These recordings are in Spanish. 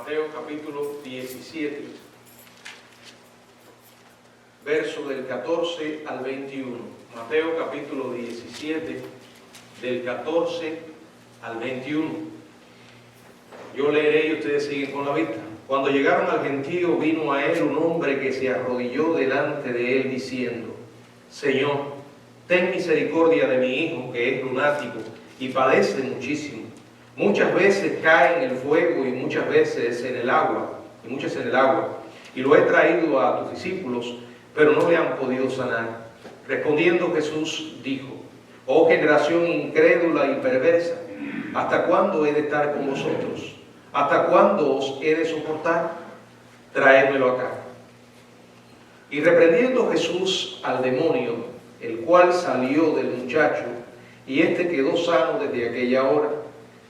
Mateo capítulo 17, verso del 14 al 21. Mateo capítulo 17, del 14 al 21. Yo leeré y ustedes siguen con la vista. Cuando llegaron al gentío, vino a él un hombre que se arrodilló delante de él diciendo: Señor, ten misericordia de mi hijo, que es lunático y padece muchísimo. Muchas veces cae en el fuego y muchas veces en el agua, y lo he traído a tus discípulos, pero no le han podido sanar. Respondiendo Jesús dijo: Oh generación incrédula y perversa, ¿hasta cuándo he de estar con vosotros? ¿Hasta cuándo os he de soportar? Traédmelo acá. Y reprendiendo Jesús al demonio, el cual salió del muchacho, y éste quedó sano desde aquella hora.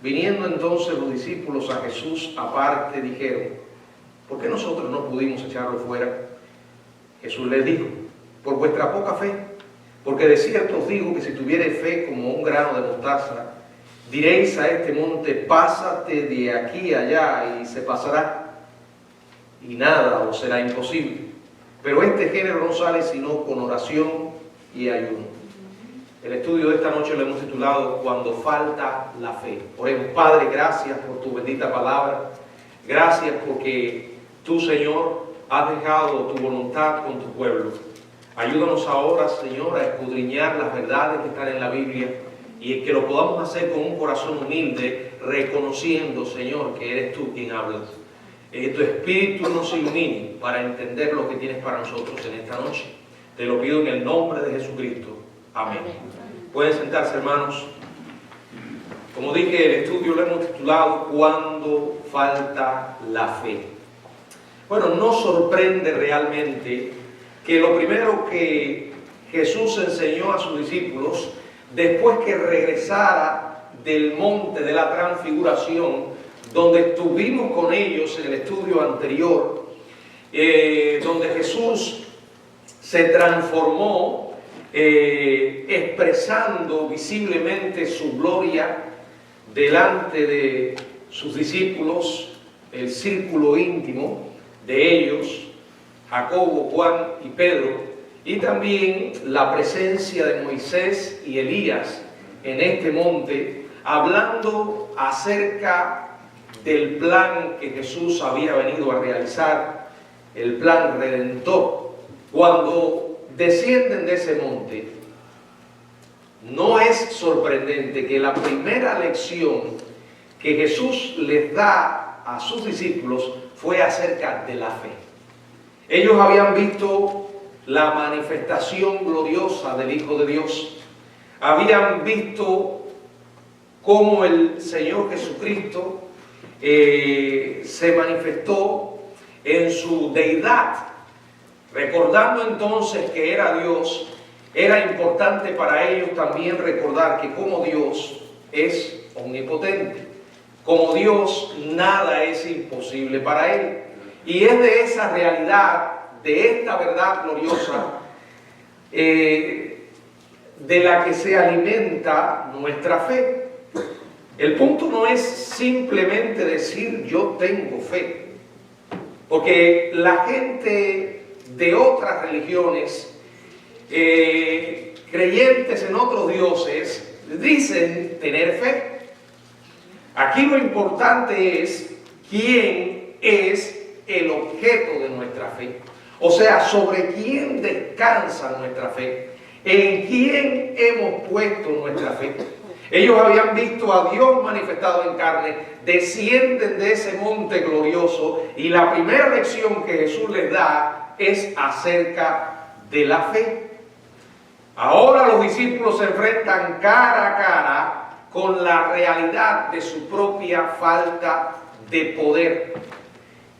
Viniendo entonces los discípulos a Jesús aparte, dijeron: ¿por qué nosotros no pudimos echarlo fuera? Jesús les dijo: por vuestra poca fe, porque de cierto os digo que si tuviereis fe como un grano de mostaza, diréis a este monte: pásate de aquí a allá, y se pasará, y nada os será imposible. Pero este género no sale sino con oración y ayuno. El estudio de esta noche lo hemos titulado Cuando falta la fe. Oremos. Padre, gracias por tu bendita palabra. Gracias porque tú, Señor, has dejado tu voluntad con tu pueblo. Ayúdanos ahora, Señor, a escudriñar las verdades que están en la Biblia y que lo podamos hacer con un corazón humilde, reconociendo, Señor, que eres tú quien hablas. Tu Espíritu nos ilumine para entender lo que tienes para nosotros en esta noche. Te lo pido en el nombre de Jesucristo. Amén. Pueden sentarse, hermanos. Como dije, el estudio lo hemos titulado Cuando falta la fe. Bueno, no sorprende realmente que lo primero que Jesús enseñó a sus discípulos, después que regresara del monte de la transfiguración, donde estuvimos con ellos en el estudio anterior, donde Jesús se transformó, expresando visiblemente su gloria delante de sus discípulos, el círculo íntimo de ellos, Jacobo, Juan y Pedro, y también la presencia de Moisés y Elías en este monte, hablando acerca del plan que Jesús había venido a realizar, el plan redentor. Cuando descienden de ese monte, no es sorprendente que la primera lección que Jesús les da a sus discípulos fue acerca de la fe. Ellos habían visto la manifestación gloriosa del Hijo de Dios, habían visto cómo el Señor Jesucristo se manifestó en su deidad. Recordando entonces que era Dios, era importante para ellos también recordar que como Dios es omnipotente, como Dios nada es imposible para Él. Y es de esa realidad, de esta verdad gloriosa, de la que se alimenta nuestra fe. El punto no es simplemente decir yo tengo fe, porque la gente de otras religiones, creyentes en otros dioses, dicen tener fe. Aquí lo importante es quién es el objeto de nuestra fe, o sea, sobre quién descansa nuestra fe, en quién hemos puesto nuestra fe. Ellos habían visto a Dios manifestado en carne, descienden de ese monte glorioso, y la primera lección que Jesús les da es acerca de la fe. Ahora los discípulos se enfrentan cara a cara con la realidad de su propia falta de poder.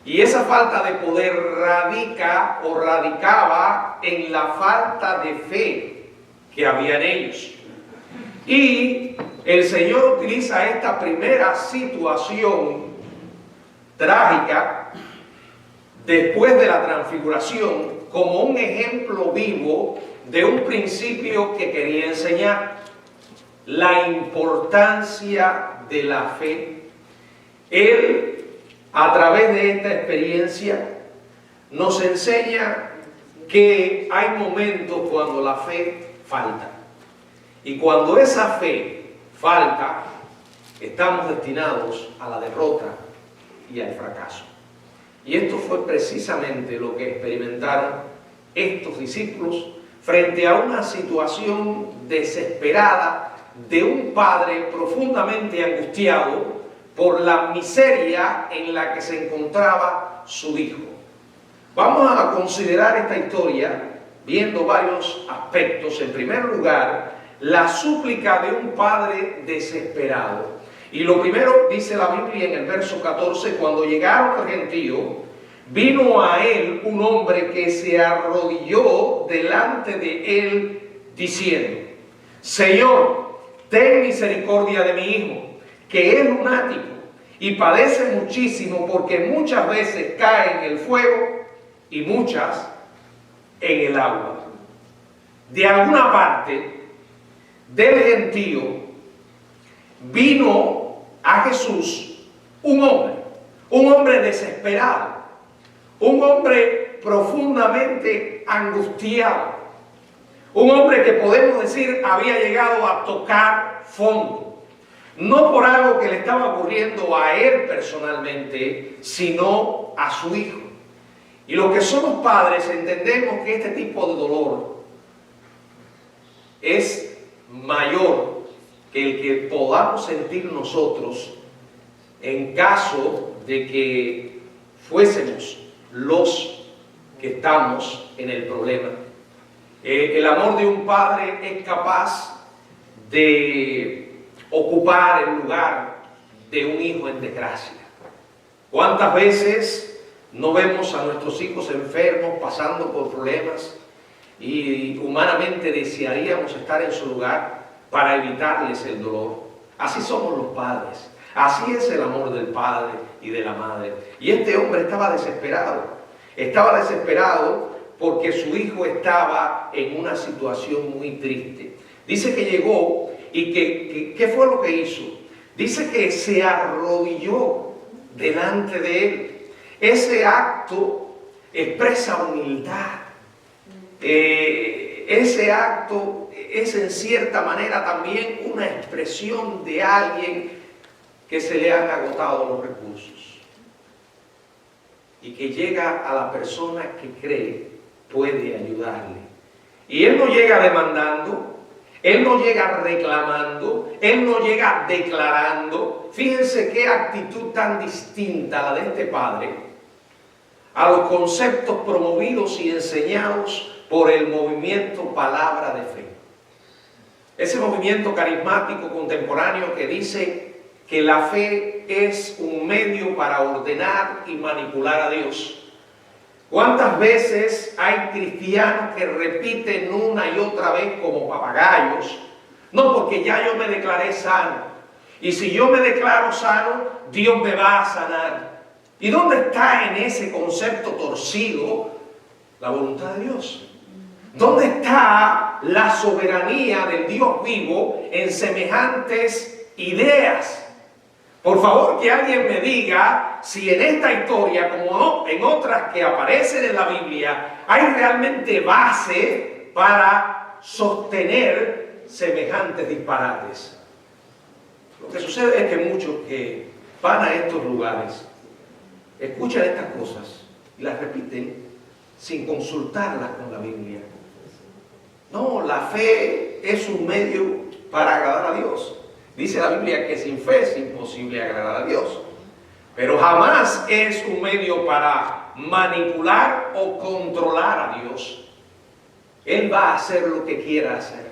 Y esa falta de poder radica o radicaba en la falta de fe que había en ellos. Y el Señor utiliza esta primera situación trágica después de la transfiguración como un ejemplo vivo de un principio que quería enseñar: la importancia de la fe. Él a través de esta experiencia, nos enseña que hay momentos cuando la fe falta. Y cuando esa fe falta, estamos destinados a la derrota y al fracaso. Y esto fue precisamente lo que experimentaron estos discípulos frente a una situación desesperada de un padre profundamente angustiado por la miseria en la que se encontraba su hijo. Vamos a considerar esta historia viendo varios aspectos. En primer lugar, la súplica de un padre desesperado. Y lo primero dice la Biblia en el verso 14, cuando llegaron al gentío, vino a él un hombre que se arrodilló delante de él diciendo: Señor, ten misericordia de mi hijo, que es lunático y padece muchísimo, porque muchas veces cae en el fuego y muchas en el agua. De alguna parte del gentío vino a Jesús un hombre desesperado, un hombre profundamente angustiado, un hombre que podemos decir había llegado a tocar fondo, no por algo que le estaba ocurriendo a él personalmente, sino a su hijo. Y los que somos padres entendemos que este tipo de dolor es mayor que el que podamos sentir nosotros en caso de que fuésemos los que estamos en el problema. El amor de un padre es capaz de ocupar el lugar de un hijo en desgracia. ¿Cuántas veces no vemos a nuestros hijos enfermos, pasando por problemas, y humanamente desearíamos estar en su lugar para evitarles el dolor? Así somos los padres. Así es el amor del padre y de la madre. Y este hombre estaba desesperado. Estaba desesperado porque su hijo estaba en una situación muy triste. Dice que llegó y ¿qué fue lo que hizo? Dice que se arrodilló delante de él. Ese acto expresa humildad. Ese acto es en cierta manera también una expresión de alguien que se le han agotado los recursos y que llega a la persona que cree puede ayudarle. Y él no llega demandando, él no llega reclamando, él no llega declarando. Fíjense qué actitud tan distinta la de este padre a los conceptos promovidos y enseñados por el movimiento Palabra de Fe. Ese movimiento carismático contemporáneo que dice que la fe es un medio para ordenar y manipular a Dios. ¿Cuántas veces hay cristianos que repiten una y otra vez como papagayos? No, porque ya yo me declaré sano. Y si yo me declaro sano, Dios me va a sanar. ¿Y dónde está en ese concepto torcido la voluntad de Dios? ¿Dónde está la soberanía del Dios vivo en semejantes ideas? Por favor, que alguien me diga si en esta historia, como en otras que aparecen en la Biblia, hay realmente base para sostener semejantes disparates. Lo que sucede es que muchos que van a estos lugares escuchan estas cosas y las repiten sin consultarlas con la Biblia. No, la fe es un medio para agradar a Dios. Dice la Biblia que sin fe es imposible agradar a Dios. Pero jamás es un medio para manipular o controlar a Dios. Él va a hacer lo que quiera hacer.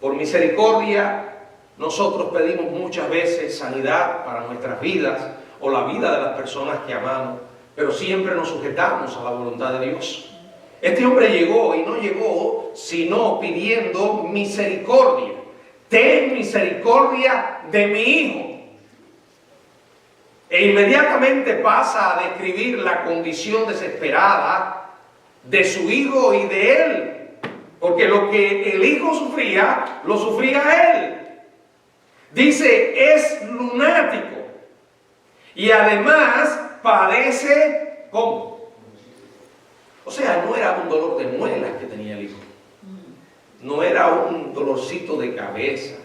Por misericordia, nosotros pedimos muchas veces sanidad para nuestras vidas o la vida de las personas que amamos, pero siempre nos sujetamos a la voluntad de Dios. Este hombre llegó y no llegó sino pidiendo misericordia. Ten misericordia de mi hijo. E inmediatamente pasa a describir la condición desesperada de su hijo y de él. Porque lo que el hijo sufría, lo sufría él. Dice, es lunático. Y además padece, ¿cómo? O sea, no era un dolor de muelas que tenía el hijo. No era un dolorcito de cabeza.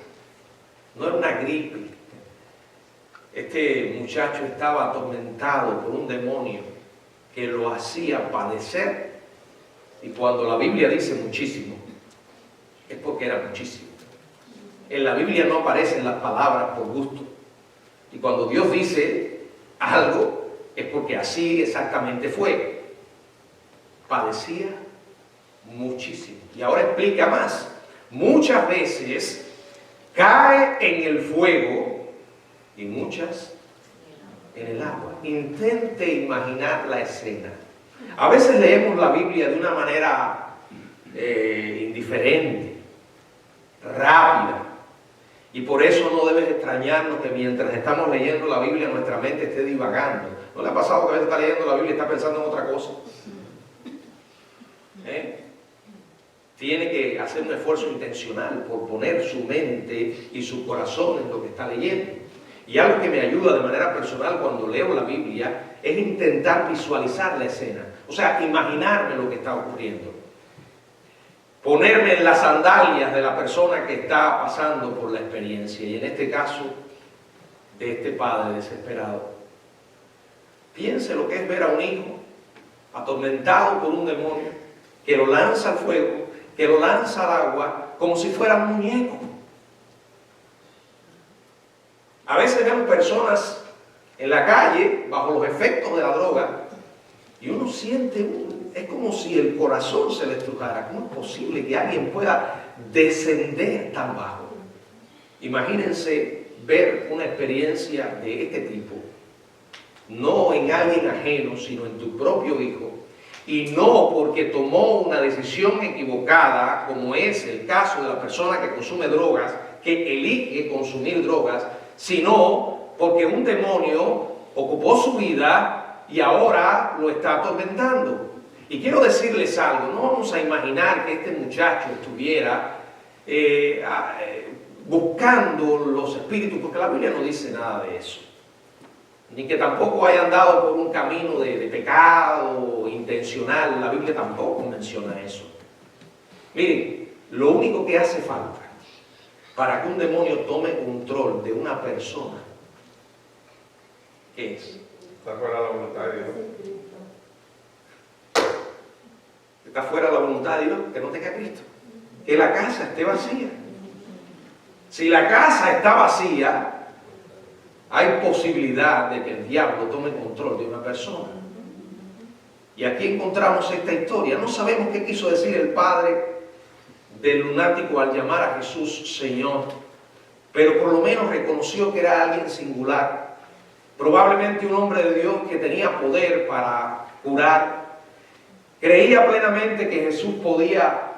No era una gripe. Este muchacho estaba atormentado por un demonio que lo hacía padecer. Y cuando la Biblia dice muchísimo, es porque era muchísimo. En la Biblia no aparecen las palabras por gusto. Y cuando Dios dice algo, es porque así exactamente fue. Padecía muchísimo. Y ahora explica más. Muchas veces cae en el fuego y muchas en el agua. Intente imaginar la escena. A veces leemos la Biblia de una manera indiferente, rápida. Y por eso no debes extrañarnos que mientras estamos leyendo la Biblia nuestra mente esté divagando. ¿No le ha pasado que a veces está leyendo la Biblia y está pensando en otra cosa? Tiene que hacer un esfuerzo intencional por poner su mente y su corazón en lo que está leyendo. Y algo que me ayuda de manera personal cuando leo la Biblia es intentar visualizar la escena. O sea, imaginarme lo que está ocurriendo. Ponerme en las sandalias de la persona que está pasando por la experiencia. Y en este caso, de este padre desesperado. Piense lo que es ver a un hijo atormentado por un demonio que lo lanza al fuego, que lo lanza al agua, como si fuera un muñeco. A veces vemos personas en la calle, bajo los efectos de la droga, y uno siente, es como si el corazón se le estrujara. ¿Cómo es posible que alguien pueda descender tan bajo? Imagínense ver una experiencia de este tipo, no en alguien ajeno, sino en tu propio hijo, y no porque tomó una decisión equivocada, como es el caso de la persona que consume drogas, que elige consumir drogas, sino porque un demonio ocupó su vida y ahora lo está atormentando. Y quiero decirles algo, no vamos a imaginar que este muchacho estuviera buscando los espíritus, porque la Biblia no dice nada de eso. Ni que tampoco haya andado por un camino de pecado intencional, la Biblia tampoco menciona eso. Miren, lo único que hace falta para que un demonio tome control de una persona, ¿qué es? Está fuera de la voluntad de Dios. Está fuera de la voluntad de Dios, que no tenga Cristo. Que la casa esté vacía. Si la casa está vacía, hay posibilidad de que el diablo tome control de una persona. Y aquí encontramos esta historia. No sabemos qué quiso decir el padre del lunático al llamar a Jesús Señor, pero por lo menos reconoció que era alguien singular, probablemente un hombre de Dios que tenía poder para curar. Creía plenamente que Jesús podía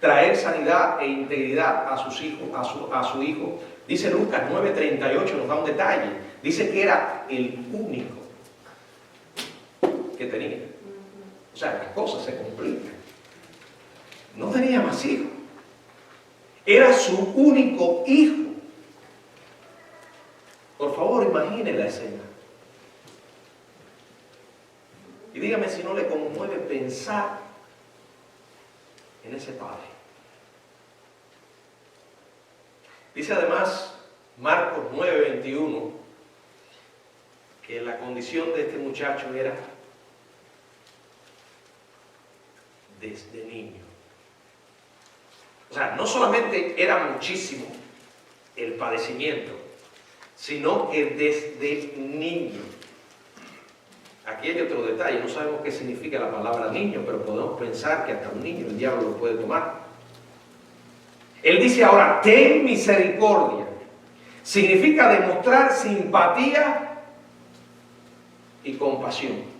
traer sanidad e integridad a sus hijos, a su hijo. Dice Lucas 9:38, nos da un detalle. Dice que era el único que tenía. O sea, las cosas se complican. No tenía más hijos. Era su único hijo. Por favor, imagine la escena. Y dígame si no le conmueve pensar en ese padre. Dice además Marcos 9:21 que la condición de este muchacho era desde niño. O sea, no solamente era muchísimo el padecimiento, sino que desde niño. Aquí hay otro detalle, no sabemos qué significa la palabra niño, pero podemos pensar que hasta un niño el diablo lo puede tomar. Él dice ahora, ten misericordia. Significa demostrar simpatía y compasión.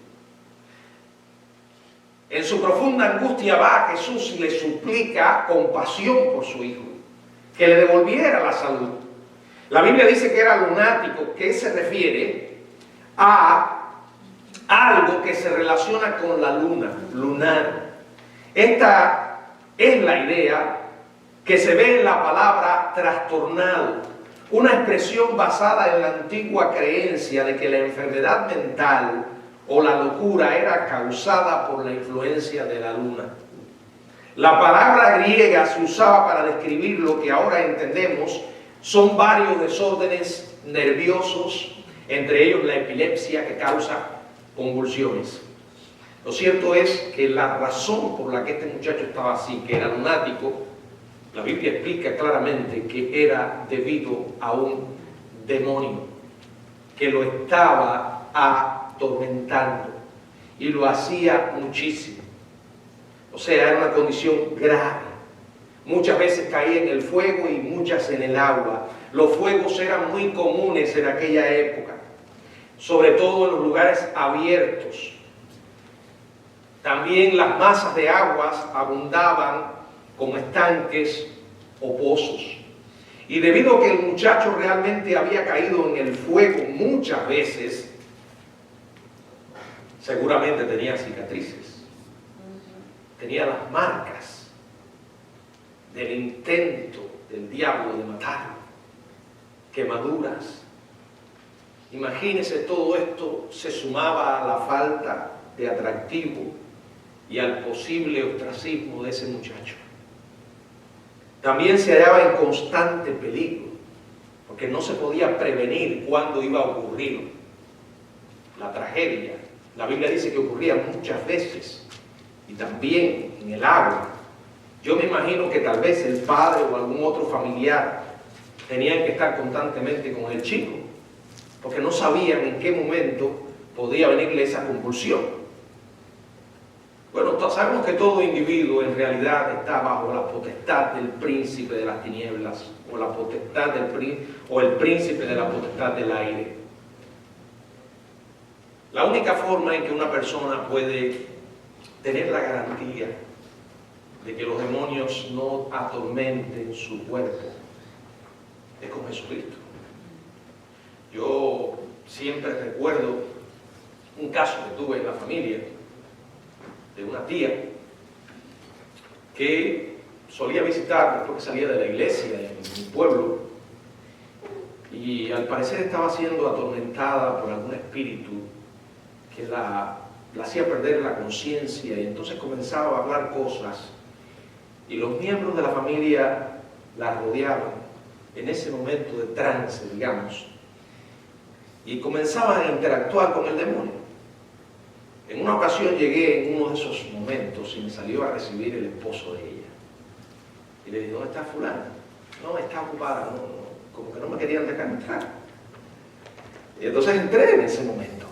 En su profunda angustia va a Jesús y le suplica compasión por su hijo, que le devolviera la salud. La Biblia dice que era lunático, que se refiere a algo que se relaciona con la luna, lunar. Esta es la idea que se ve en la palabra trastornado, una expresión basada en la antigua creencia de que la enfermedad mental o la locura era causada por la influencia de la luna. La palabra griega se usaba para describir lo que ahora entendemos son varios desórdenes nerviosos, entre ellos la epilepsia que causa convulsiones. Lo cierto es que la razón por la que este muchacho estaba así, que era lunático, la Biblia explica claramente que era debido a un demonio que lo estaba atormentando y lo hacía muchísimo. O sea, era una condición grave. Muchas veces caía en el fuego y muchas en el agua. Los fuegos eran muy comunes en aquella época, sobre todo en los lugares abiertos. También las masas de aguas abundaban como estanques o pozos. Y debido a que el muchacho realmente había caído en el fuego muchas veces, seguramente tenía cicatrices, tenía las marcas del intento del diablo de matarlo, quemaduras. Imagínese, todo esto se sumaba a la falta de atractivo y al posible ostracismo de ese muchacho. También se hallaba en constante peligro, porque no se podía prevenir cuándo iba a ocurrir la tragedia. La Biblia dice que ocurría muchas veces, y también en el agua. Yo me imagino que tal vez el padre o algún otro familiar tenían que estar constantemente con el chico, porque no sabían en qué momento podía venirle esa convulsión. Bueno, sabemos que todo individuo en realidad está bajo la potestad del príncipe de las tinieblas, o la potestad el príncipe de la potestad del aire. La única forma en que una persona puede tener la garantía de que los demonios no atormenten su cuerpo es con Jesucristo. Yo siempre recuerdo un caso que tuve en la familia de una tía que solía visitar después que salía de la iglesia en mi pueblo, y al parecer estaba siendo atormentada por algún espíritu que la hacía perder la conciencia, y entonces comenzaba a hablar cosas y los miembros de la familia la rodeaban en ese momento de trance, digamos, y comenzaban a interactuar con el demonio. En una ocasión llegué en uno de esos momentos y me salió a recibir el esposo de ella. Y le dije, ¿dónde está fulana? No, está ocupada, como que no me querían dejar entrar. Y entonces entré en ese momento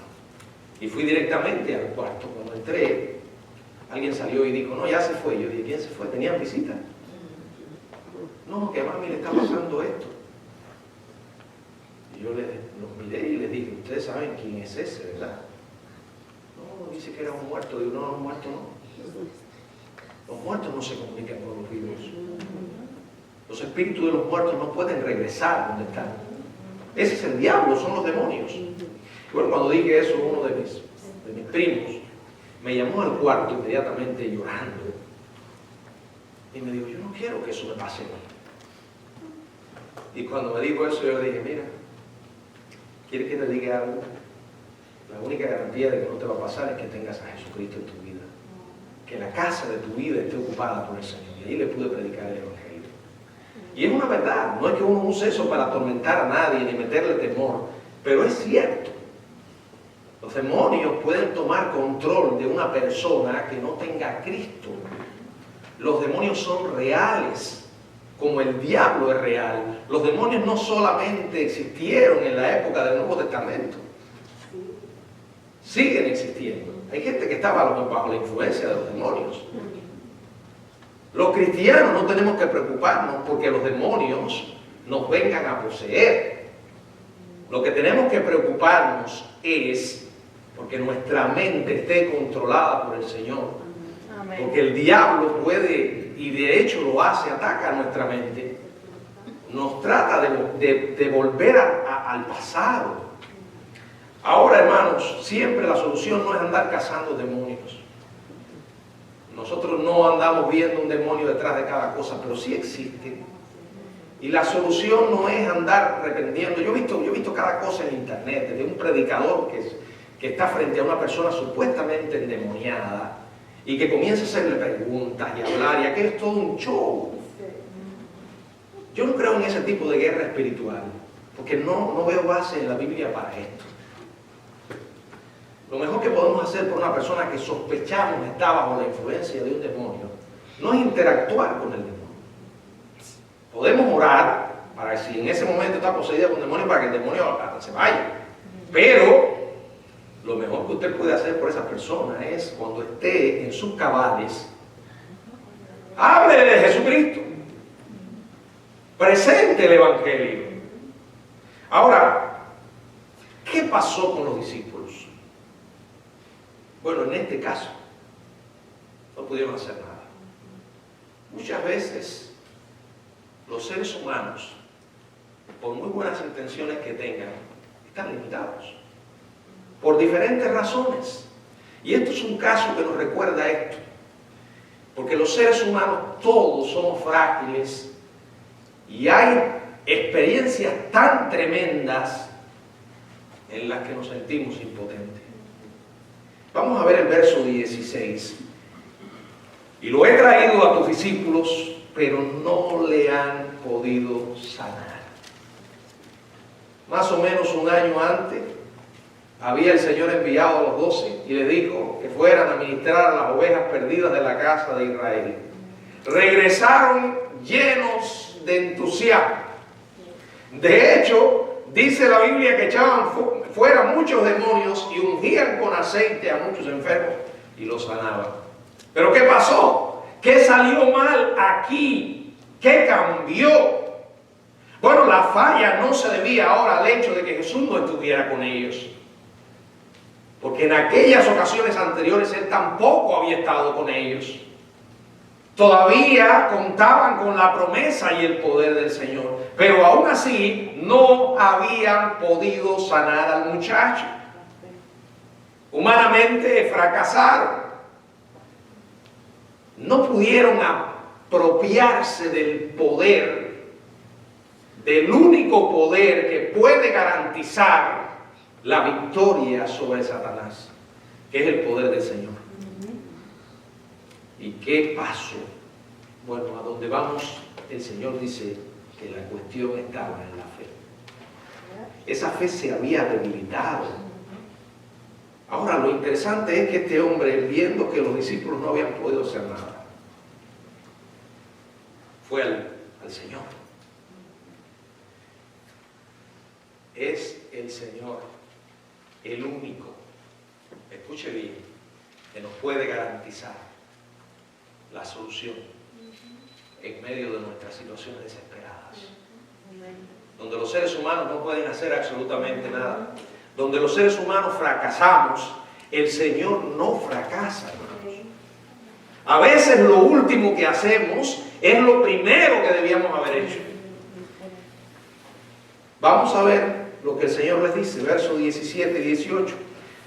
y fui directamente al cuarto. Cuando entré, alguien salió y dijo, no, ya se fue. Yo dije, ¿quién se fue? ¿Tenían visita? No, que a mami le está pasando esto. Y yo los miré y les dije, ustedes saben quién es ese, ¿verdad? No, dice que era un muerto. Digo, no, un muerto no. Los muertos no se comunican con los vivos. Los espíritus de los muertos no pueden regresar donde están. Ese es el diablo, son los demonios. Y bueno, cuando dije eso, uno de mis primos me llamó al cuarto inmediatamente llorando. Y me dijo, yo no quiero que eso me pase a mí. Y cuando me dijo eso, yo le dije, mira, ¿quieres que te diga algo? La única garantía de que no te va a pasar es que tengas a Jesucristo en tu vida. Que la casa de tu vida esté ocupada por el Señor. Y ahí le pude predicar el Evangelio. Y es una verdad, no es que uno use eso para atormentar a nadie ni meterle temor, pero es cierto. Los demonios pueden tomar control de una persona que no tenga a Cristo. Los demonios son reales, como el diablo es real. Los demonios no solamente existieron en la época del Nuevo Testamento, siguen existiendo. Hay gente que está bajo la influencia de los demonios. Los cristianos no tenemos que preocuparnos porque los demonios nos vengan a poseer. Lo que tenemos que preocuparnos es porque nuestra mente esté controlada por el Señor. Amén. Porque el diablo puede, y de hecho lo hace, ataca a nuestra mente. Nos trata de volver al pasado. Ahora, hermanos, siempre la solución no es andar cazando demonios. Nosotros no andamos viendo un demonio detrás de cada cosa, pero sí existe. Y la solución no es andar reprendiendo. Yo he visto cada cosa en internet, de un predicador que está frente a una persona supuestamente endemoniada y que comienza a hacerle preguntas y hablar, y aquello es todo un show. Yo no creo en ese tipo de guerra espiritual, porque no veo base en la Biblia para esto. Lo mejor que podemos hacer por una persona que sospechamos está bajo la influencia de un demonio no es interactuar con el demonio. Podemos orar para que si en ese momento está poseída por un demonio, para que el demonio se vaya. Pero lo mejor que usted puede hacer por esa persona es, cuando esté en sus cabales, hable de Jesucristo, presente el Evangelio. Ahora, ¿qué pasó con los discípulos? Bueno, en este caso, no pudieron hacer nada. Muchas veces, los seres humanos, por muy buenas intenciones que tengan, están limitados por diferentes razones. Y esto es un caso que nos recuerda esto, porque los seres humanos todos somos frágiles y hay experiencias tan tremendas en las que nos sentimos impotentes. Vamos a ver el verso 16. Y lo he traído a tus discípulos, pero no le han podido sanar. Más o menos un año antes, había el Señor enviado a los 12 y les dijo que fueran a ministrar a las ovejas perdidas de la casa de Israel. Regresaron llenos de entusiasmo. De hecho, dice la Biblia que echaban fuera muchos demonios y ungían con aceite a muchos enfermos y los sanaban. ¿Pero qué pasó? ¿Qué salió mal aquí? ¿Qué cambió? Bueno, la falla no se debía ahora al hecho de que Jesús no estuviera con ellos, porque en aquellas ocasiones anteriores Él tampoco había estado con ellos. Todavía contaban con la promesa y el poder del Señor, pero aún así no habían podido sanar al muchacho. Humanamente fracasaron. No pudieron apropiarse del poder, del único poder que puede garantizar la victoria sobre Satanás, que es el poder del Señor. ¿Y qué pasó? Bueno, a donde vamos, el Señor dice que la cuestión estaba en la fe. Esa fe se había debilitado. Ahora, lo interesante es que este hombre, viendo que los discípulos no habían podido hacer nada, fue al Señor. Es el Señor el único, escuche bien, que nos puede garantizar la solución en medio de nuestras situaciones desesperadas, donde los seres humanos no pueden hacer absolutamente nada, donde los seres humanos fracasamos. El Señor no fracasa, hermanos. A veces lo último que hacemos es lo primero que debíamos haber hecho. Vamos a ver lo que el Señor les dice, versos 17 y 18.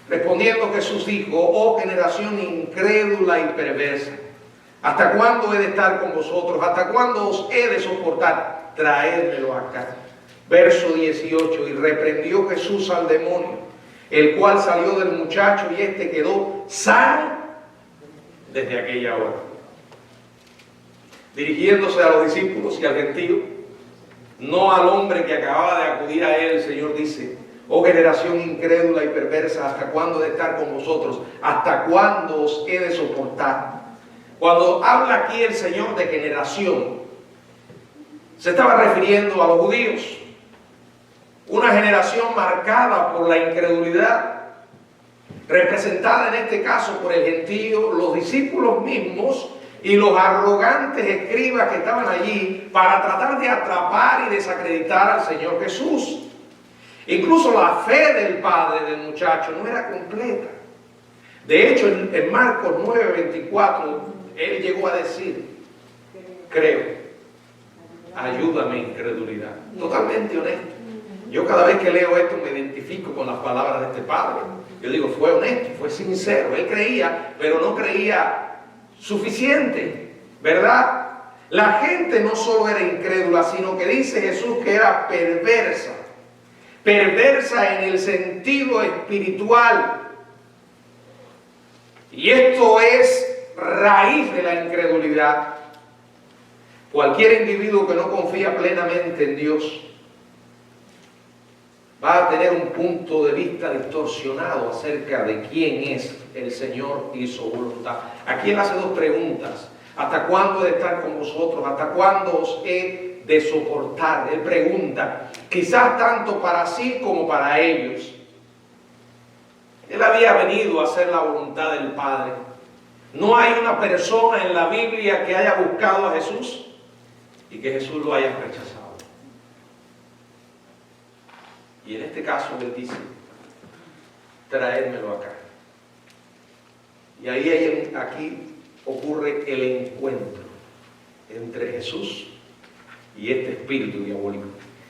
Respondiendo Jesús dijo: oh generación incrédula y perversa, ¿hasta cuándo he de estar con vosotros? ¿Hasta cuándo os he de soportar? Traédmelo acá. Verso 18. Y reprendió Jesús al demonio, el cual salió del muchacho, y éste quedó sano desde aquella hora. Dirigiéndose a los discípulos y al gentío, no al hombre que acababa de acudir a él, el Señor dice: oh generación incrédula y perversa, ¿hasta cuándo he de estar con vosotros? ¿Hasta cuándo os he de soportar? Cuando habla aquí el Señor de generación, se estaba refiriendo a los judíos, una generación marcada por la incredulidad, representada en este caso por el gentío, los discípulos mismos y los arrogantes escribas que estaban allí para tratar de atrapar y desacreditar al Señor Jesús. Incluso la fe del padre del muchacho no era completa. De hecho, en Marcos 9:24, él llegó a decir: creo, ayúdame incredulidad. Totalmente honesto. Yo cada vez que leo esto me identifico con las palabras de este padre. Yo digo, fue honesto, fue sincero. Él creía, pero no creía suficiente, ¿verdad? La gente no solo era incrédula, sino que dice Jesús que era perversa. Perversa en el sentido espiritual. Y esto es raíz de la incredulidad. Cualquier individuo que no confía plenamente en Dios va a tener un punto de vista distorsionado acerca de quién es el Señor y su voluntad. Aquí él hace dos preguntas. ¿Hasta cuándo he de estar con vosotros? ¿Hasta cuándo os he de soportar? Él pregunta, quizás tanto para sí como para ellos. Él había venido a hacer la voluntad del Padre. No hay una persona en la Biblia que haya buscado a Jesús y que Jesús lo haya rechazado. Y en este caso él dice, traédmelo acá. Y aquí ocurre el encuentro entre Jesús y este espíritu diabólico.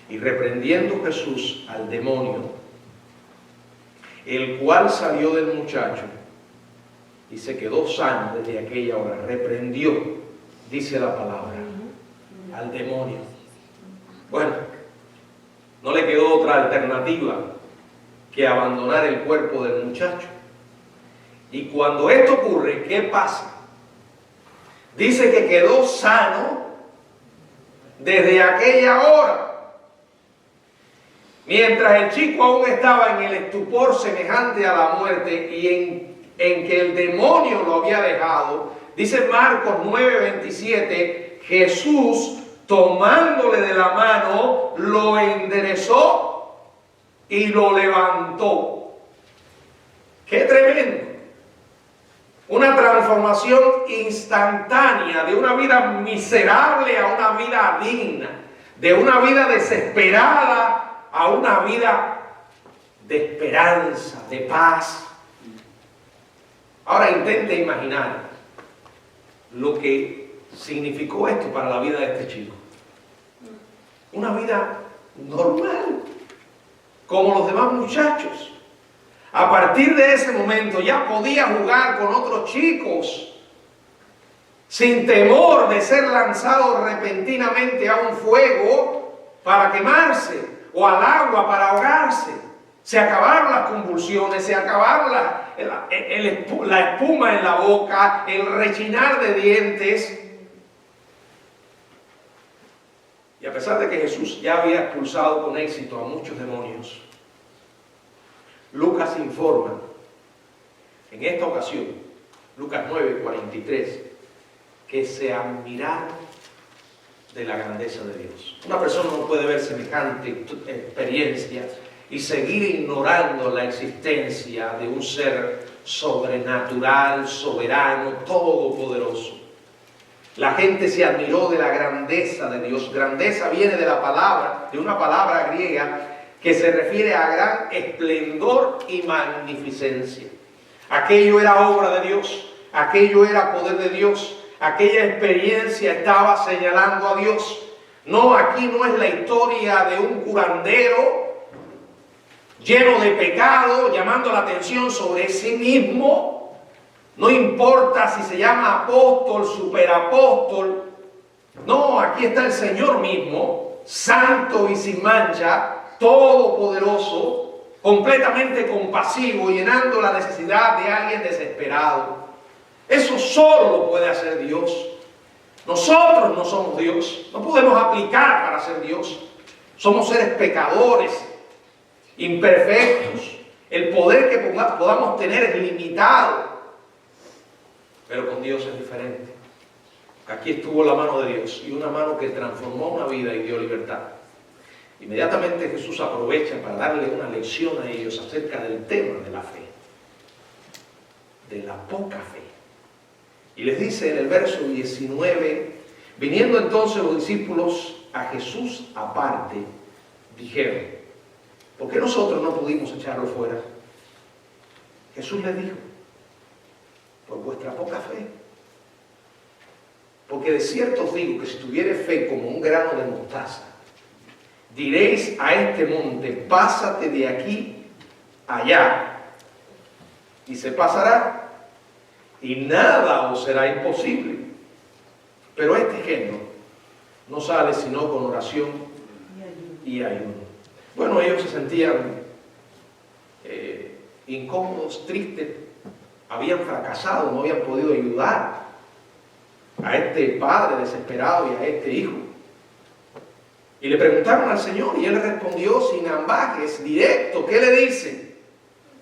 Y reprendiendo Jesús al demonio, el cual salió del muchacho y se quedó sano desde aquella hora. Reprendió, dice la palabra, al demonio. Bueno, no le quedó otra alternativa que abandonar el cuerpo del muchacho. Y cuando esto ocurre, ¿qué pasa? Dice que quedó sano desde aquella hora. Mientras el chico aún estaba en el estupor semejante a la muerte y en que el demonio lo había dejado, dice Marcos 9:27, Jesús, tomándole de la mano, lo enderezó y lo levantó. ¡Qué tremendo! Una transformación instantánea de una vida miserable a una vida digna, de una vida desesperada a una vida de esperanza, de paz. Ahora intente imaginar lo que significó esto para la vida de este chico. Una vida normal, como los demás muchachos. A partir de ese momento ya podía jugar con otros chicos sin temor de ser lanzado repentinamente a un fuego para quemarse o al agua para ahogarse. Se acabaron las convulsiones, se acabaron la espuma en la boca, el rechinar de dientes. Y a pesar de que Jesús ya había expulsado con éxito a muchos demonios, Lucas informa en esta ocasión, Lucas 9:43, que se admiraron de la grandeza de Dios. Una persona no puede ver semejante experiencia y seguir ignorando la existencia de un ser sobrenatural, soberano, todopoderoso. La gente se admiró de la grandeza de Dios. Grandeza viene de una palabra griega que se refiere a gran esplendor y magnificencia. Aquello era obra de Dios, aquello era poder de Dios, aquella experiencia estaba señalando a Dios. No, aquí no es la historia de un curandero lleno de pecado, llamando la atención sobre sí mismo. No importa si se llama apóstol, superapóstol. No, aquí está el Señor mismo, santo y sin mancha, todopoderoso, completamente compasivo, llenando la necesidad de alguien desesperado. Eso solo lo puede hacer Dios. Nosotros no somos Dios, no podemos aplicar para ser Dios. Somos seres pecadores, imperfectos. El poder que podamos tener es limitado, pero con Dios es diferente. Aquí estuvo la mano de Dios, y una mano que transformó una vida y dio libertad. Inmediatamente Jesús aprovecha para darle una lección a ellos acerca del tema de la fe, de la poca fe. Y les dice en el verso 19, viniendo entonces los discípulos a Jesús aparte, dijeron, ¿por qué nosotros no pudimos echarlo fuera? Jesús les dijo, por vuestra poca fe. Porque de cierto os digo que si tuviere fe como un grano de mostaza, diréis a este monte, pásate de aquí allá, y se pasará, y nada os será imposible. Pero este género no sale sino con oración y ayuno. Bueno, ellos se sentían incómodos, tristes, habían fracasado, no habían podido ayudar a este padre desesperado y a este hijo. Y le preguntaron al Señor y Él respondió sin ambajes, directo. ¿Qué le dice?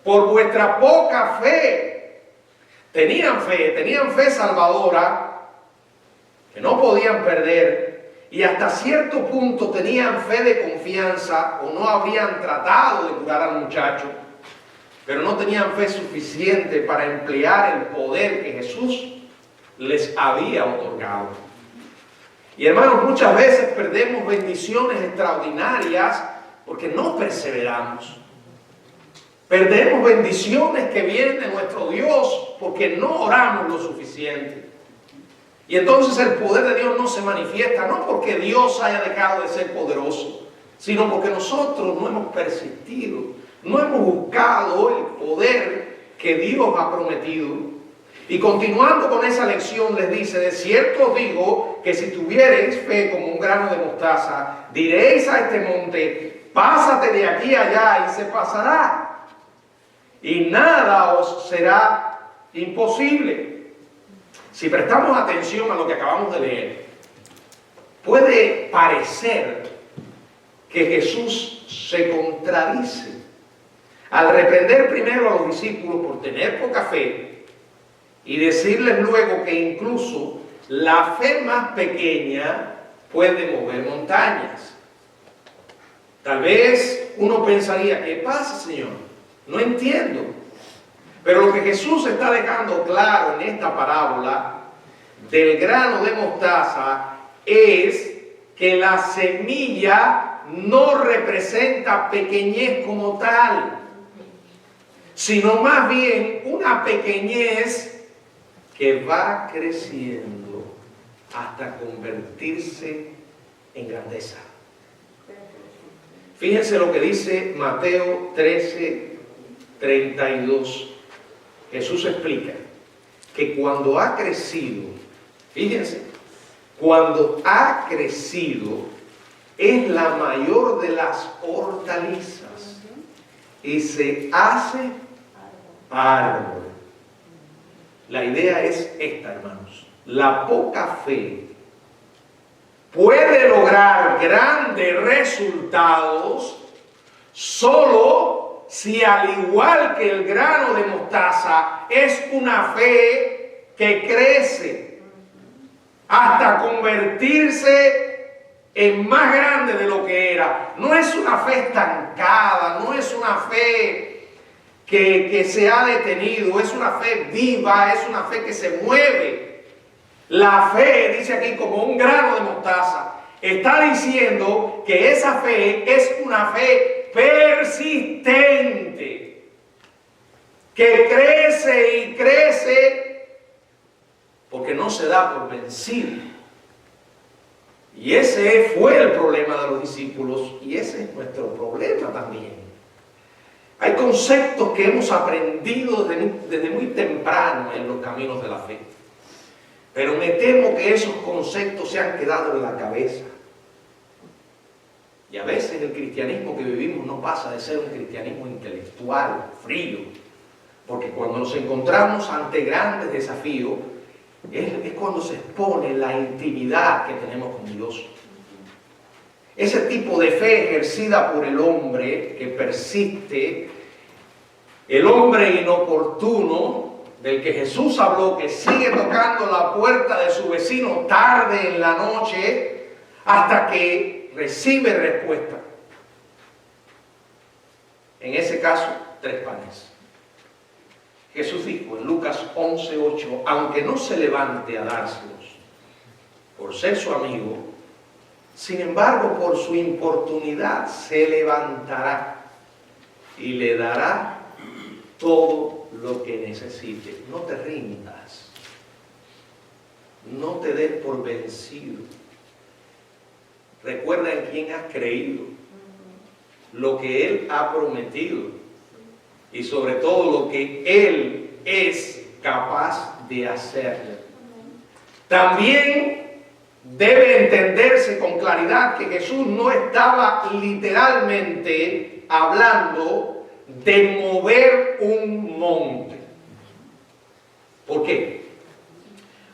Por vuestra poca fe. Tenían fe salvadora, que no podían perder, y hasta cierto punto tenían fe de confianza, o no habrían tratado de curar al muchacho, pero no tenían fe suficiente para emplear el poder que Jesús les había otorgado. Y hermanos, muchas veces perdemos bendiciones extraordinarias porque no perseveramos. Perdemos bendiciones que vienen de nuestro Dios porque no oramos lo suficiente. Y entonces el poder de Dios no se manifiesta, no porque Dios haya dejado de ser poderoso, sino porque nosotros no hemos persistido, no hemos buscado el poder que Dios ha prometido. Y continuando con esa lección les dice, de cierto os digo que si tuviereis fe como un grano de mostaza, diréis a este monte, pásate de aquí a allá y se pasará. Y nada os será imposible. Si prestamos atención a lo que acabamos de leer, puede parecer que Jesús se contradice al reprender primero a los discípulos por tener poca fe y decirles luego que incluso la fe más pequeña puede mover montañas. Tal vez uno pensaría, ¿qué pasa, Señor? No entiendo. Pero lo que Jesús está dejando claro en esta parábola del grano de mostaza es que la semilla no representa pequeñez como tal, sino más bien una pequeñez que va creciendo hasta convertirse en grandeza. Fíjense lo que dice Mateo 13:32. Jesús explica que cuando ha crecido, fíjense, cuando ha crecido es la mayor de las hortalizas y se hace árbol. La idea es esta, hermanos. La poca fe puede lograr grandes resultados solo si, al igual que el grano de mostaza, es una fe que crece hasta convertirse en más grande de lo que era. No es una fe estancada, no es una fe que se ha detenido, es una fe viva, es una fe que se mueve. La fe, dice aquí, como un grano de mostaza, está diciendo que esa fe es una fe persistente, que crece y crece porque no se da por vencido. Y ese fue el problema de los discípulos y ese es nuestro problema también. Hay conceptos que hemos aprendido desde muy temprano en los caminos de la fe. Pero me temo que esos conceptos se han quedado en la cabeza. Y a veces el cristianismo que vivimos no pasa de ser un cristianismo intelectual, frío. Porque cuando nos encontramos ante grandes desafíos, es cuando se expone la intimidad que tenemos con Dios. Ese tipo de fe ejercida por el hombre que persiste, el hombre inoportuno del que Jesús habló, que sigue tocando la puerta de su vecino tarde en la noche hasta que recibe respuesta. En ese caso, 3 panes. Jesús dijo en Lucas 11:8, aunque no se levante a dárselos por ser su amigo, sin embargo, por su importunidad se levantará y le dará todo lo que necesite. No te rindas. No te des por vencido. Recuerda en quién has creído, lo que Él ha prometido y sobre todo lo que Él es capaz de hacer. También debe entenderse con claridad que Jesús no estaba literalmente hablando de mover un monte. ¿Por qué?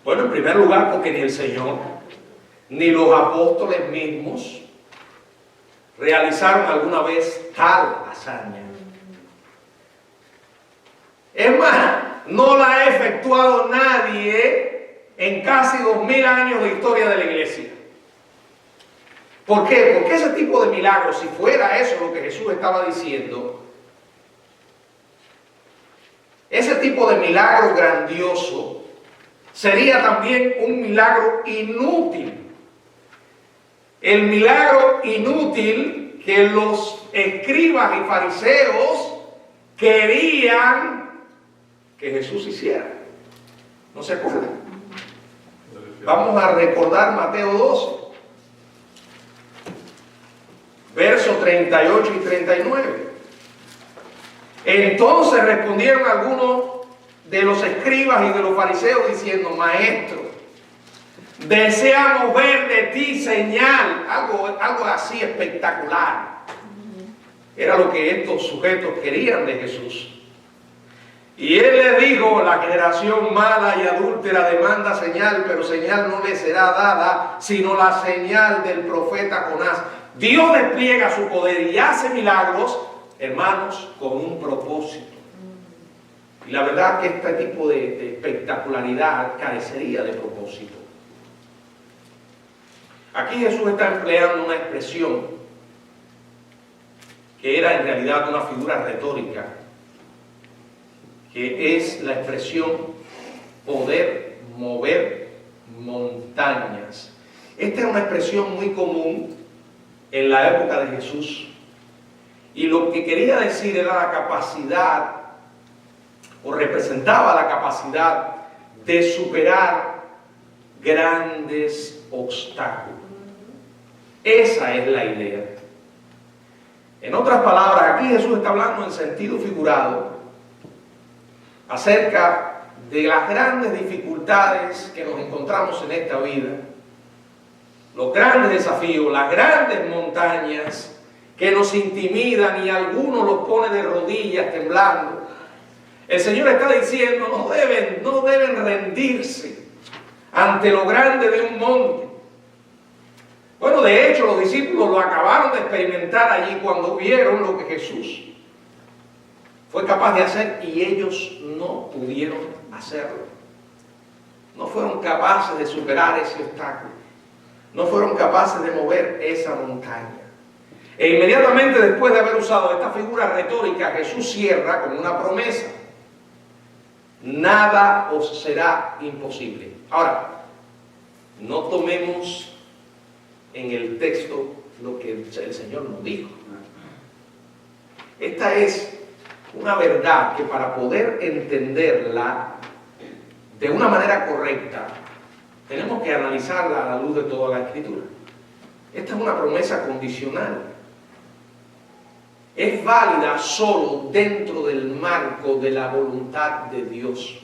Bueno, en primer lugar, porque ni el Señor, ni los apóstoles mismos realizaron alguna vez tal hazaña. Es más, no la ha efectuado nadie en casi 2000 años de historia de la iglesia. ¿Por qué? Porque ese tipo de milagros, si fuera eso lo que Jesús estaba diciendo, ese tipo de milagro grandioso sería también un milagro inútil. El milagro inútil que los escribas y fariseos querían que Jesús hiciera. ¿No se acuerdan? Vamos a recordar Mateo 12, versos 38 y 39. Entonces respondieron algunos de los escribas y de los fariseos diciendo: Maestro, deseamos ver de ti señal, algo así espectacular. Era lo que estos sujetos querían de Jesús. Y él les dijo: la generación mala y adúltera demanda señal, pero señal no le será dada, sino la señal del profeta Jonás. Dios despliega su poder y hace milagros, hermanos, con un propósito. Y la verdad que este tipo de espectacularidad carecería de propósito. Aquí Jesús está empleando una expresión que era en realidad una figura retórica, que es la expresión poder mover montañas. Esta era una expresión muy común en la época de Jesús, y lo que quería decir era la capacidad, o representaba la capacidad de superar grandes obstáculos. Esa es la idea. En otras palabras, aquí Jesús está hablando en sentido figurado acerca de las grandes dificultades que nos encontramos en esta vida, los grandes desafíos, las grandes montañas que nos intimidan y algunos los pone de rodillas temblando. El Señor está diciendo: no deben rendirse ante lo grande de un monte. Bueno, de hecho, los discípulos lo acabaron de experimentar allí cuando vieron lo que Jesús fue capaz de hacer, y ellos no pudieron hacerlo. No fueron capaces de superar ese obstáculo. No fueron capaces de mover esa montaña. E inmediatamente después de haber usado esta figura retórica, Jesús cierra con una promesa: nada os será imposible. Ahora, no tomemos en el texto lo que el Señor nos dijo. Esta es una verdad que, para poder entenderla de una manera correcta, tenemos que analizarla a la luz de toda la Escritura. Esta es una promesa condicional. Es válida solo dentro del marco de la voluntad de Dios.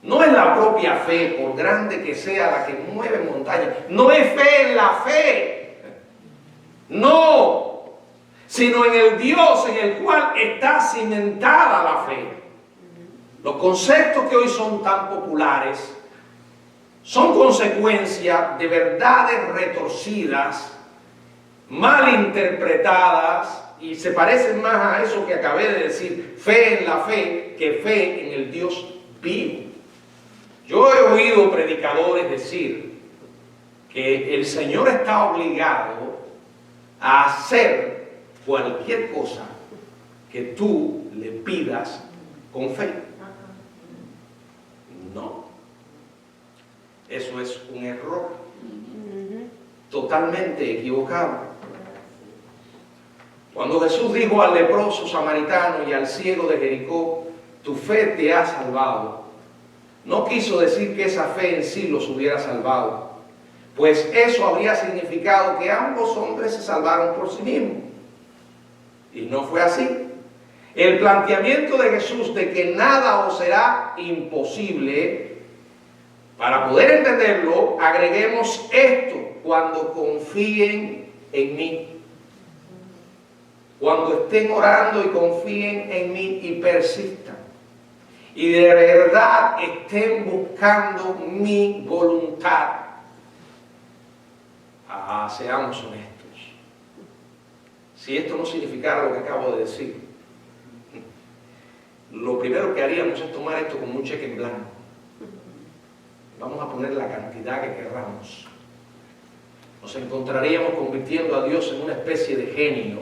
No es la propia fe, por grande que sea, la que mueve montañas. No es fe en la fe. No. Sino en el Dios en el cual está cimentada la fe. Los conceptos que hoy son tan populares son consecuencia de verdades retorcidas, mal interpretadas, y se parecen más a eso que acabé de decir: fe en la fe, que fe en el Dios vivo. Yo he oído predicadores decir que el Señor está obligado a hacer cualquier cosa que tú le pidas con fe. No. Eso es un error totalmente equivocado. Cuando Jesús dijo al leproso samaritano y al ciego de Jericó: tu fe te ha salvado, no quiso decir que esa fe en sí los hubiera salvado, pues eso habría significado que ambos hombres se salvaron por sí mismos. Y no fue así. El planteamiento de Jesús de que nada os será imposible, para poder entenderlo, agreguemos esto: cuando confíen en mí. Cuando estén orando y confíen en mí y persistan. y de verdad estén buscando mi voluntad. Seamos honestos. Si esto no significara lo que acabo de decir, lo primero que haríamos es tomar esto como un cheque en blanco. Vamos a poner la cantidad que querramos. Nos encontraríamos convirtiendo a Dios en una especie de genio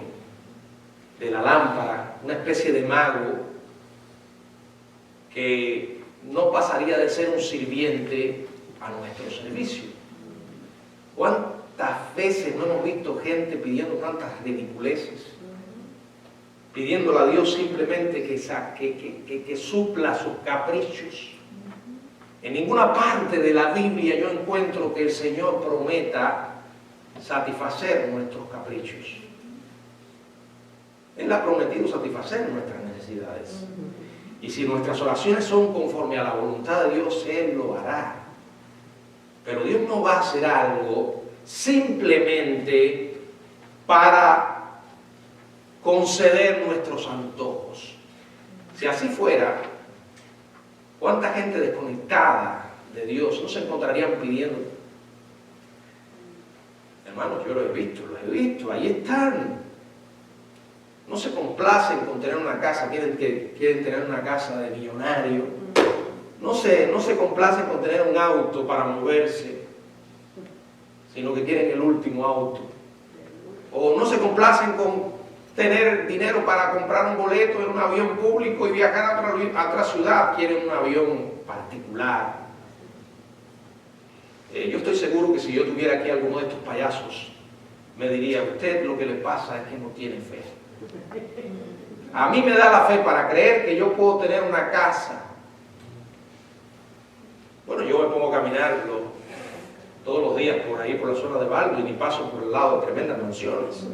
de la lámpara, una especie de mago que no pasaría de ser un sirviente a nuestro servicio. ¿Cuántas veces no hemos visto gente pidiendo tantas ridiculeces? Pidiéndole a Dios simplemente que supla sus caprichos. En ninguna parte de la Biblia yo encuentro que el Señor prometa satisfacer nuestros caprichos. Él ha prometido satisfacer nuestras necesidades. Y si nuestras oraciones son conforme a la voluntad de Dios, Él lo hará. Pero Dios no va a hacer algo simplemente para conceder nuestros antojos. Si así fuera, ¿cuánta gente desconectada de Dios no se encontrarían pidiendo? Hermanos, yo lo he visto, ahí están. No se complacen con tener una casa, quieren tener una casa de millonario. No se complacen con tener un auto para moverse, sino que quieren el último auto. O no se complacen con tener dinero para comprar un boleto en un avión público y viajar a otra ciudad, quieren un avión particular. Yo estoy seguro que si yo tuviera aquí alguno de estos payasos, me diría: usted lo que le pasa es que no tiene fe. A mí me da la fe para creer que yo puedo tener una casa. Bueno, yo me pongo a caminar todos los días por ahí, por la zona de Baldwin, y paso por el lado de tremendas mansiones.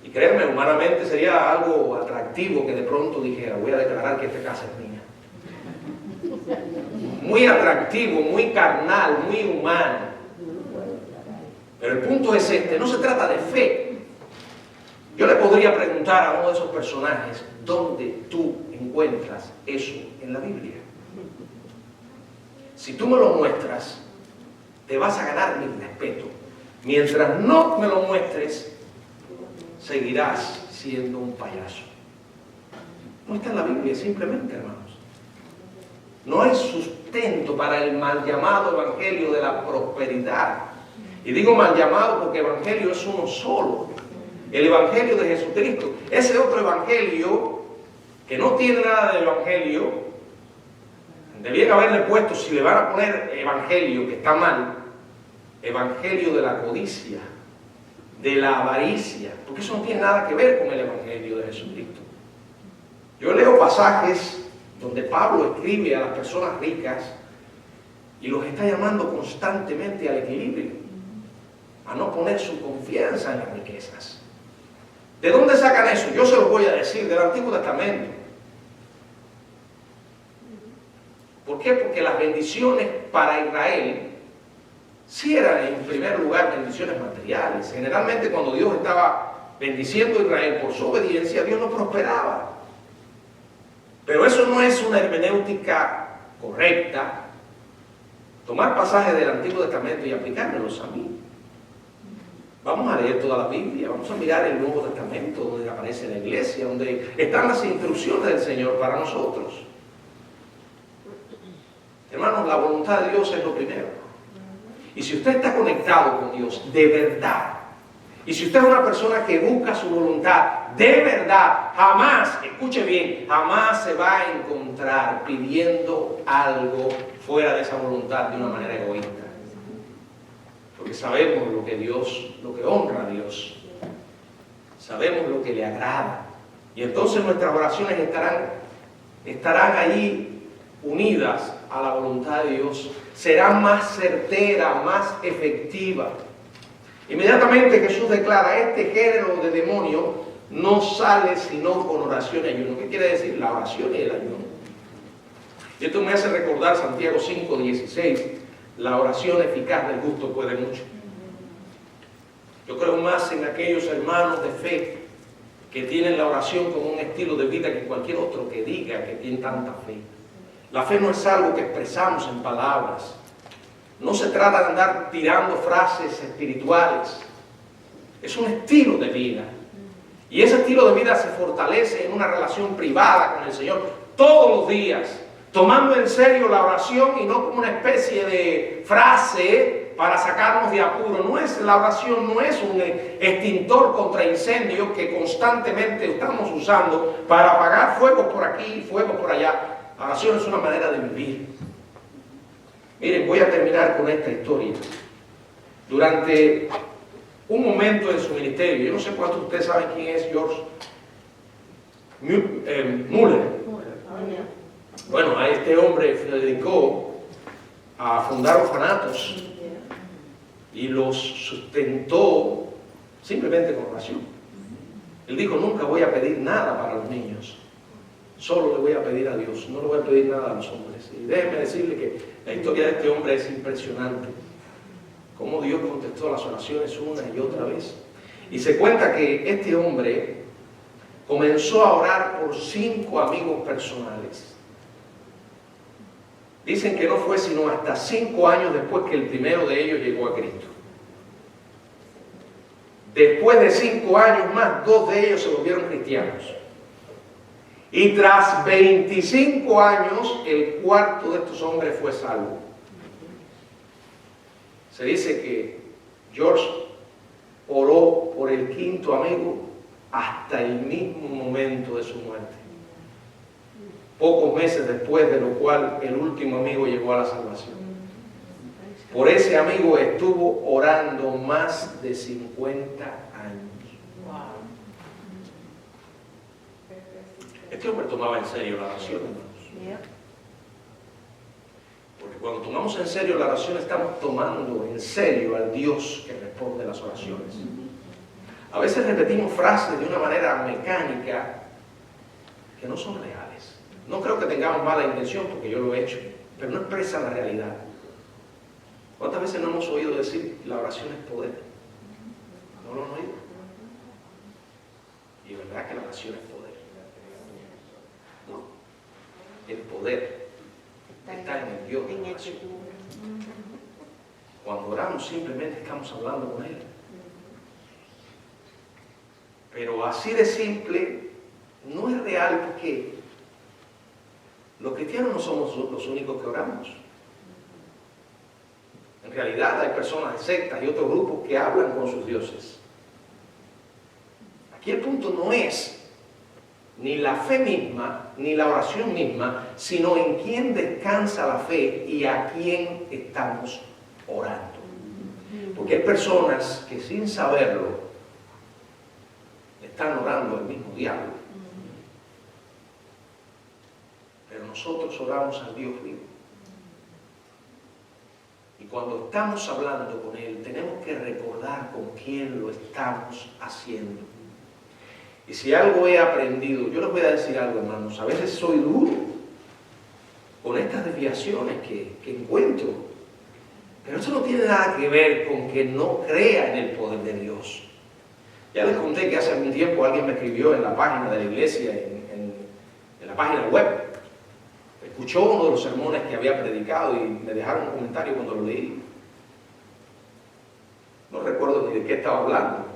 Y créanme, humanamente sería algo atractivo que de pronto dijera: voy a declarar que esta casa es mía. Muy atractivo, muy carnal, muy humano. Pero el punto es este: no se trata de fe. Yo le podría preguntar a uno de esos personajes: ¿dónde tú encuentras eso en la Biblia? Si tú me lo muestras, te vas a ganar mi respeto. Mientras no me lo muestres, seguirás siendo un payaso. No está en la Biblia, simplemente, hermanos. No hay sustento para el mal llamado evangelio de la prosperidad. Y digo mal llamado porque evangelio es uno solo. El evangelio de Jesucristo. Ese otro evangelio, que no tiene nada de evangelio, debían haberle puesto, si le van a poner evangelio, que está mal, evangelio de la codicia, de la avaricia, porque eso no tiene nada que ver con el evangelio de Jesucristo. Yo leo pasajes donde Pablo escribe a las personas ricas y los está llamando constantemente al equilibrio, a no poner su confianza en las riquezas. ¿De dónde sacan eso? Yo se los voy a decir: del Antiguo Testamento. ¿Por qué? Porque las bendiciones para Israel sí eran en primer lugar bendiciones materiales. Generalmente cuando Dios estaba bendiciendo a Israel por su obediencia, Dios lo prosperaba. Pero eso no es una hermenéutica correcta. Tomar pasajes del Antiguo Testamento y aplicármelos a mí. Vamos a leer toda la Biblia, vamos a mirar el Nuevo Testamento, donde aparece la iglesia, donde están las instrucciones del Señor para nosotros. Hermanos, la voluntad de Dios es lo primero. Y si usted está conectado con Dios de verdad, y si usted es una persona que busca su voluntad de verdad, jamás, escuche bien, jamás se va a encontrar pidiendo algo fuera de esa voluntad de una manera egoísta. Porque sabemos lo que honra a Dios. Sabemos lo que le agrada. Y entonces nuestras oraciones estarán allí unidas a la voluntad de Dios. Será más certera, más efectiva. Inmediatamente Jesús declara: este género de demonio no sale sino con oración y ayuno. ¿Qué quiere decir la oración y el ayuno? Y esto me hace recordar Santiago 5:16. La oración eficaz del justo puede mucho. Yo creo más en aquellos hermanos de fe que tienen la oración como un estilo de vida que cualquier otro que diga que tiene tanta fe. La fe no es algo que expresamos en palabras. No se trata de andar tirando frases espirituales. Es un estilo de vida. Y ese estilo de vida se fortalece en una relación privada con el Señor todos los días, tomando en serio la oración y no como una especie de frase para sacarnos de apuro. La oración no es un extintor contra incendios que constantemente estamos usando para apagar fuegos por aquí y fuegos por allá. La oración es una manera de vivir. Miren, voy a terminar con esta historia. Durante un momento en su ministerio, yo no sé cuántos de ustedes saben quién es George Muller. Bueno, a este hombre se dedicó a fundar orfanatos y los sustentó simplemente con oración. Él dijo: nunca voy a pedir nada para los niños, solo le voy a pedir a Dios, no le voy a pedir nada a los hombres. Y déjenme decirle que la historia de este hombre es impresionante, cómo Dios contestó las oraciones una y otra vez. Y se cuenta que este hombre comenzó a orar por 5 amigos personales. Dicen que no fue sino hasta 5 años después que el primero de ellos llegó a Cristo. Después de 5 años más, 2 de ellos se volvieron cristianos. Y tras 25 años, el cuarto de estos hombres fue salvo. Se dice que George oró por el 5.º amigo hasta el mismo momento de su muerte. Pocos meses después, de lo cual el último amigo llegó a la salvación. Por ese amigo estuvo orando más de 50 años. Este hombre tomaba en serio la oración, hermanos. Porque cuando tomamos en serio la oración, estamos tomando en serio al Dios que responde las oraciones. A veces repetimos frases de una manera mecánica que no son reales. No creo que tengamos mala intención, porque yo lo he hecho, pero no expresa la realidad. ¿Cuántas veces no hemos oído decir la oración es poder? ¿No lo han oído? Y es verdad que la oración es poder. No. El poder está en el Dios de la oración. Cuando oramos simplemente estamos hablando con Él. Pero así de simple no es real, porque los cristianos no somos los únicos que oramos. En realidad hay personas de sectas y otros grupos que hablan con sus dioses. Aquí el punto no es ni la fe misma, ni la oración misma, sino en quién descansa la fe y a quién estamos orando. Porque hay personas que sin saberlo están orando al mismo diablo. Pero nosotros oramos al Dios vivo. Y cuando estamos hablando con Él, tenemos que recordar con quién lo estamos haciendo. Y si algo he aprendido, yo les voy a decir algo, hermanos, a veces soy duro con estas desviaciones que encuentro. Pero eso no tiene nada que ver con que no crea en el poder de Dios. Ya les conté que hace algún tiempo alguien me escribió en la página de la iglesia, en la página web. Escuchó uno de los sermones que había predicado y me dejaron un comentario cuando lo leí. No recuerdo ni de qué estaba hablando.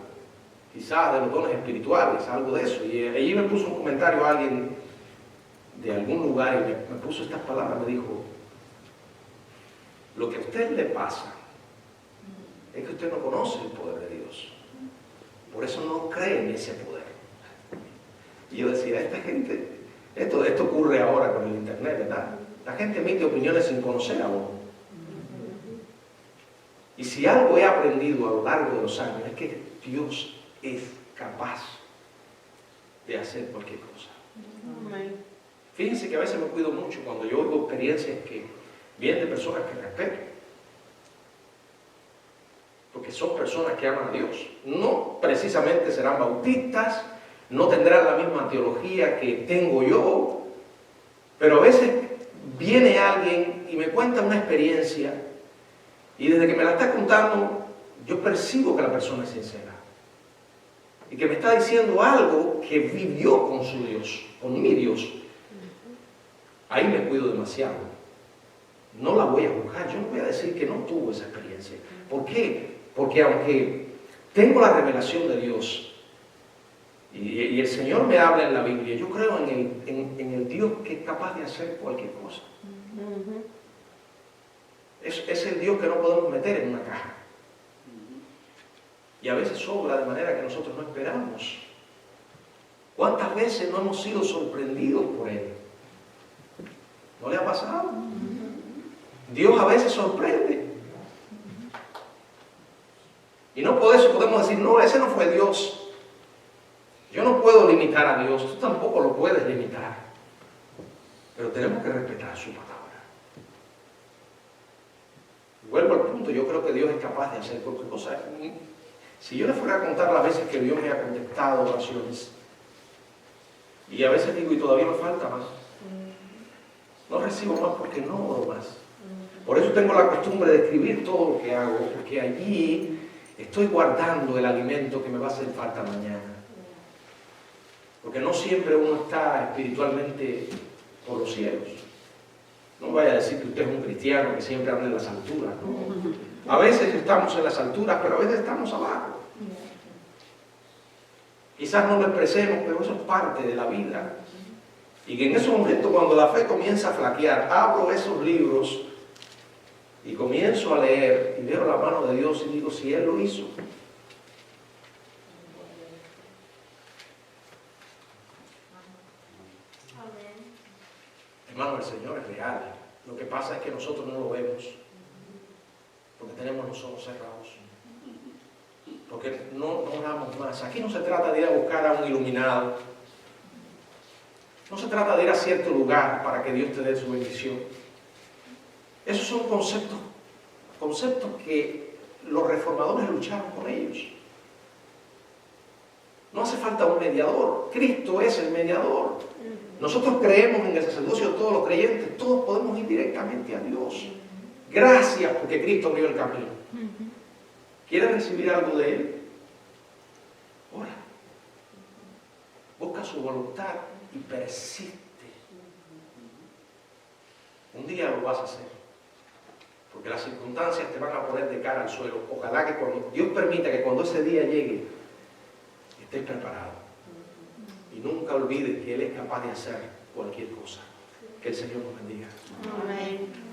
Quizás de los dones espirituales, algo de eso. Y allí me puso un comentario a alguien de algún lugar y me puso estas palabras. Me dijo: lo que a usted le pasa es que usted no conoce el poder de Dios. Por eso no cree en ese poder. Y yo decía, esta gente, esto ocurre ahora con el internet, ¿verdad? La gente emite opiniones sin conocer a uno. Y si algo he aprendido a lo largo de los años es que Dios es capaz de hacer cualquier cosa. Fíjense que a veces me cuido mucho cuando yo oigo experiencias que vienen de personas que respeto, porque son personas que aman a Dios. No precisamente serán bautistas, no tendrán la misma teología que tengo yo, pero a veces viene alguien y me cuenta una experiencia y desde que me la está contando yo percibo que la persona es sincera. y que me está diciendo algo que vivió con su Dios, con mi Dios, ahí me cuido demasiado. No la voy a buscar, yo no voy a decir que no tuvo esa experiencia. ¿Por qué? Porque aunque tengo la revelación de Dios y el Señor me habla en la Biblia, yo creo en el Dios que es capaz de hacer cualquier cosa. Es el Dios que no podemos meter en una caja. Y a veces obra de manera que nosotros no esperamos. ¿Cuántas veces no hemos sido sorprendidos por Él? ¿No le ha pasado? Dios a veces sorprende. Y no por eso podemos decir, no, ese no fue Dios. Yo no puedo limitar a Dios, tú tampoco lo puedes limitar. Pero tenemos que respetar su palabra. Vuelvo al punto, yo creo que Dios es capaz de hacer cualquier cosa. Si yo le fuera a contar las veces que Dios me ha contestado oraciones, y a veces digo, y todavía me falta más. No recibo más porque no oro más. Por eso tengo la costumbre de escribir todo lo que hago, porque allí estoy guardando el alimento que me va a hacer falta mañana. Porque no siempre uno está espiritualmente por los cielos. No vaya a decir que usted es un cristiano que siempre anda en las alturas, ¿no? A veces estamos en las alturas, pero a veces estamos abajo. Quizás no lo expresemos, pero eso es parte de la vida. Y que en ese momento, cuando la fe comienza a flaquear, abro esos libros y comienzo a leer y veo la mano de Dios y digo, si Él lo hizo. Hermano, el Señor es real. Lo que pasa es que nosotros no lo vemos. Porque tenemos los ojos cerrados. Porque no oramos más. Aquí no se trata de ir a buscar a un iluminado. No se trata de ir a cierto lugar para que Dios te dé su bendición. Esos son conceptos que los reformadores lucharon con ellos. No hace falta un mediador. Cristo es el mediador. Nosotros creemos en el sacerdocio de todos los creyentes. Todos podemos ir directamente a Dios. Gracias porque Cristo abrió el camino. ¿Quieres recibir algo de Él? Ora. Busca su voluntad y persiste. Un día lo vas a hacer. Porque las circunstancias te van a poner de cara al suelo. Ojalá que cuando Dios permita que cuando ese día llegue, estés preparado. Y nunca olvides que Él es capaz de hacer cualquier cosa. Que el Señor nos bendiga. Amén.